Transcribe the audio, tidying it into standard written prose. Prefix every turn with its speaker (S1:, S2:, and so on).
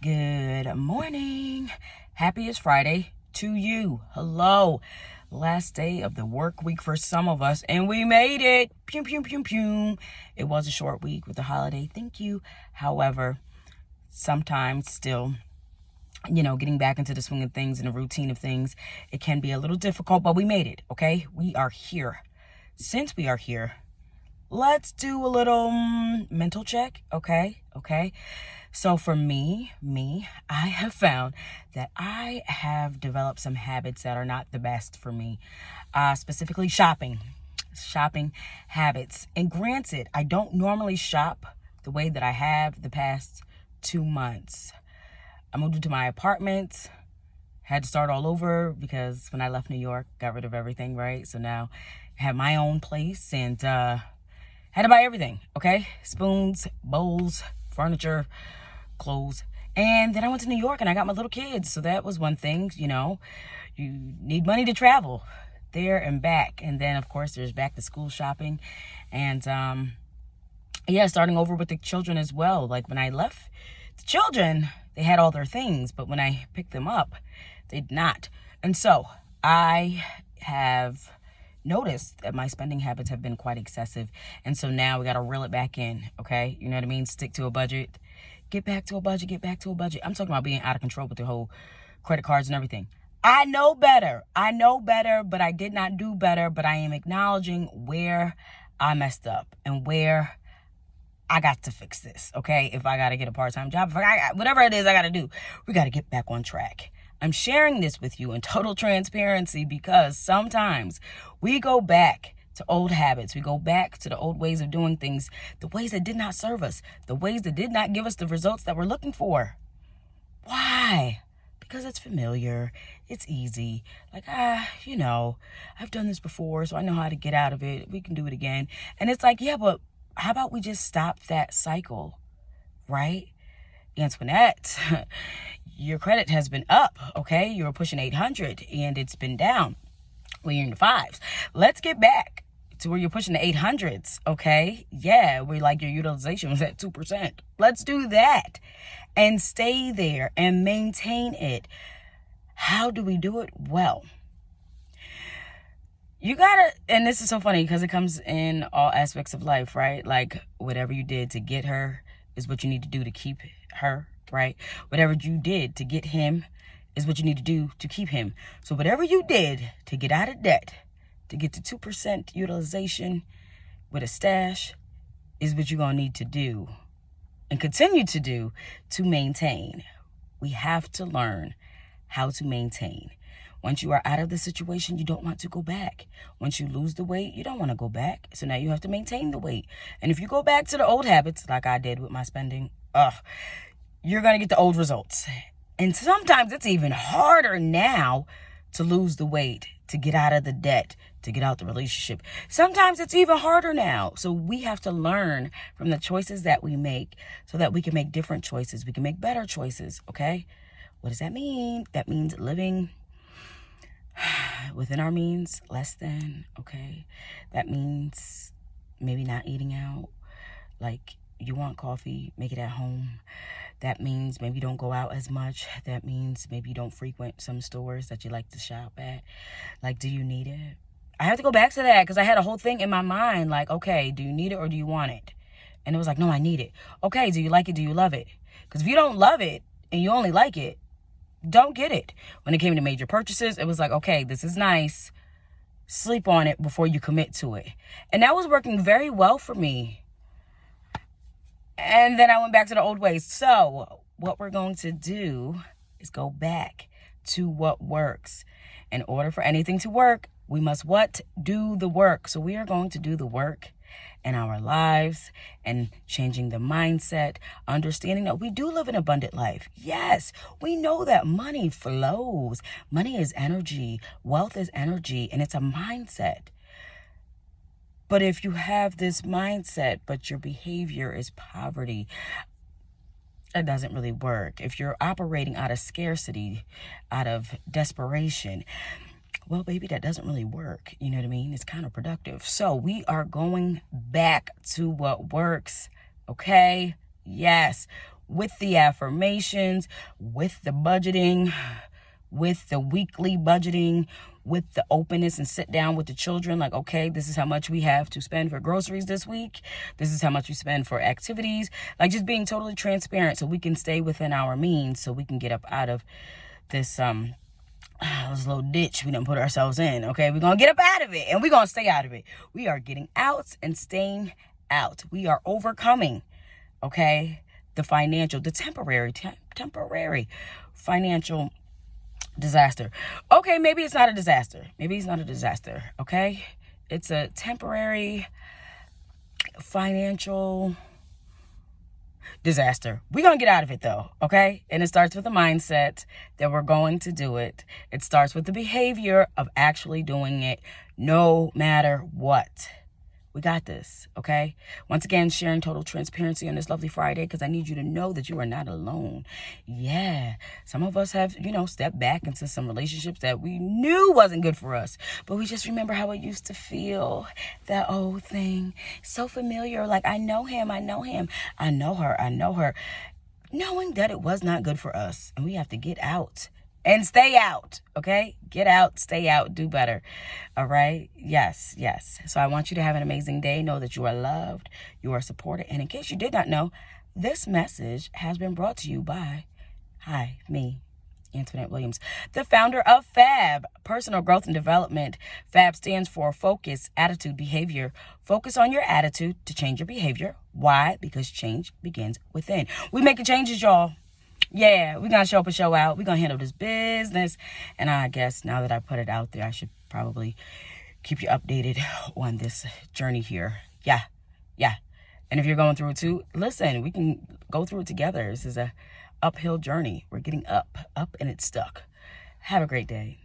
S1: Good morning. Happiest Friday to you. Hello. Last day of the work week for some of us, and we made it. Pew, pew, pew, pew. It was a short week with the holiday. Thank you. However, sometimes still, getting back into the swing of things and the routine of things, it can be a little difficult, but we made it, okay? We are here. Since we are here, let's do a little mental check, okay? So for me, I have found that I have developed some habits that are not the best for me, specifically shopping habits. And granted, I don't normally shop the way that I have the past 2 months. I moved into my apartment, had to start all over because when I left New York, got rid of everything, right? So now I have my own place and had to buy everything, okay? Spoons, bowls, furniture, clothes. And then I went to New York and I got my little kids. So that was one thing, you need money to travel there and back. And then, of course, there's back to school shopping. And, starting over with the children as well. Like when I left the children, they had all their things. But when I picked them up, they did not. And so I have noticed that my spending habits have been quite excessive. And so now we got to reel it back in, okay? You know what I mean? Stick to a budget. Get back to a budget. I'm talking about being out of control with the whole credit cards and everything. I know better, but I did not do better. But I am acknowledging where I messed up and where I got to fix this, okay? If I got to get a part-time job, whatever it is I got to do, we got to get back on track. I'm sharing this with you in total transparency because sometimes we go back to old habits. We go back to the old ways of doing things, the ways that did not serve us, the ways that did not give us the results that we're looking for. Why? Because it's familiar. It's easy. Like, I've done this before, so I know how to get out of it. We can do it again. And it's like, yeah, but how about we just stop that cycle, right? Antoinette, your credit has been up, okay? You were pushing 800 and it's been down. Well, you're in the fives. Let's get back to where you're pushing the 800s, okay? Yeah, where like your utilization was at 2%. Let's do that and stay there and maintain it. How do we do it? Well, you gotta, and this is so funny because it comes in all aspects of life, right? Like whatever you did to get her is what you need to do to keep her, right? Whatever you did to get him is what you need to do to keep him. So whatever you did to get out of debt, to get to 2% utilization with a stash is what you're going to need to do and continue to do to maintain. We have to learn how to maintain. Once you are out of the situation, you don't want to go back. Once you lose the weight, you don't want to go back. So now you have to maintain the weight. And if you go back to the old habits, like I did with my spending, you're going to get the old results. And sometimes it's even harder now to lose the weight, to get out of the debt, to get out the relationship. Sometimes it's even harder now. So we have to learn from the choices that we make so that we can make different choices. We can make better choices, okay? What does that mean? That means living within our means, less than, okay? That means maybe not eating out. Like you want coffee, make it at home. That means maybe don't go out as much. That means maybe you don't frequent some stores that you like to shop at. Like, do you need it? I have to go back to that because I had a whole thing in my mind like, okay, do you need it or do you want it? And it was like, no, I need it. Okay, do you like it? Do you love it? Because if you don't love it and you only like it, don't get it. When it came to major purchases, it was like, okay, this is nice. Sleep on it before you commit to it. And that was working very well for me. And then I went back to the old ways. So what we're going to do is go back to what works. In order for anything to work, we must what? Do the work. So we are going to do the work in our lives and changing the mindset, understanding that we do live an abundant life. Yes, we know that money flows. Money is energy. Wealth is energy, and it's a mindset. But if you have this mindset, but your behavior is poverty, it doesn't really work. If you're operating out of scarcity, out of desperation, well, baby, that doesn't really work. You know what I mean? It's counterproductive. So we are going back to what works, okay? Yes, with the affirmations, with the budgeting, with the weekly budgeting, with the openness, and sit down with the children like, okay, this is how much we have to spend for groceries this week. This is how much we spend for activities. Like, just being totally transparent so we can stay within our means, so we can get up out of this little ditch we done put ourselves in. Okay, we're gonna get up out of it, and we're gonna stay out of it. We are getting out and staying out. We are overcoming, okay, the temporary financial disaster. Okay, maybe it's not a disaster. Okay, it's a temporary financial disaster. We're gonna get out of it though, okay? And it starts with the mindset that we're going to do it. It starts with the behavior of actually doing it, no matter what. We got this, okay? Once again, sharing total transparency on this lovely Friday, because I need you to know that you are not alone. Yeah, some of us have, stepped back into some relationships that we knew wasn't good for us, but we just remember how it used to feel. That old thing, so familiar, like I know him, I know her, knowing that it was not good for us, and we have to get out. And stay out, okay? Get out, stay out, do better, all right? Yes. So I want you to have an amazing day. Know that you are loved, you are supported. And in case you did not know, this message has been brought to you by, me, Antoinette Williams, the founder of FAB, Personal Growth and Development. FAB stands for Focus, Attitude, Behavior. Focus on your attitude to change your behavior. Why? Because change begins within. We making changes, y'all. Yeah, we're going to show up and show out. We're going to handle this business. And I guess now that I put it out there, I should probably keep you updated on this journey here. Yeah. And if you're going through it too, listen, we can go through it together. This is a uphill journey. We're getting up and it's stuck. Have a great day.